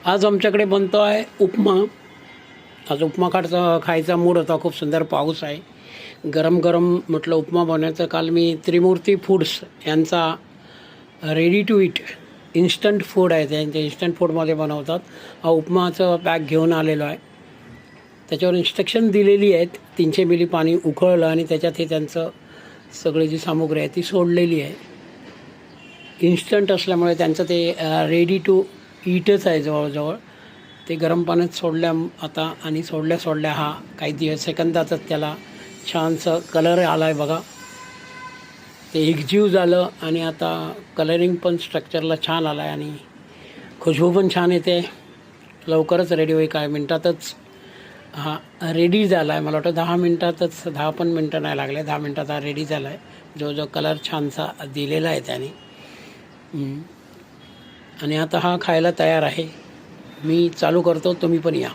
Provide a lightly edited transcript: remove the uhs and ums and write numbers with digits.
आज आमच्याकडे बनतो आहे उपमा. आज उपमा खायचा मूड होता. खूप सुंदर पाऊस आहे. गरम गरम म्हटलं उपमा बनवायचं. काल मी त्रिमूर्ती फूड्स यांचा ready to eat instant food आहे, त्यांचे इन्स्टंट फूडमध्ये बनवतात. हा उपमाचं पॅक घेऊन आलेलो आहे. त्याच्यावर इन्स्ट्रक्शन दिलेली आहेत. 300 मिली पाणी उकळलं आणि त्याच्यात हे त्यांचं सगळी जी सामुग्री आहे ती सोडलेली आहे. इन्स्टंट असल्यामुळे त्यांचं ते रेडी टू ईटच आहे जवळजवळ. ते गरम पाण्यात सोडल्या आता आणि सोडल्या हा काही दिवस सेकंदातच त्याला छानसं कलर आला आहे बघा. ते एकजीव झालं आणि आता कलरिंग पण स्ट्रक्चरला छान आला आहे आणि खुशबू पण छान येते. लवकरच रेडी होईल. काही मिनटातच हा रेडी झाला आहे. मला वाटतं 10 मिनटातच, 10 पण मिनटं नाही लागले, 10 मिनटात हा रेडी झाला आहे. जो कलर छानसा दिलेला आहे त्याने. आणि आता हा खायला तयार आहे. मी चालू करतो, तुम्ही पण या.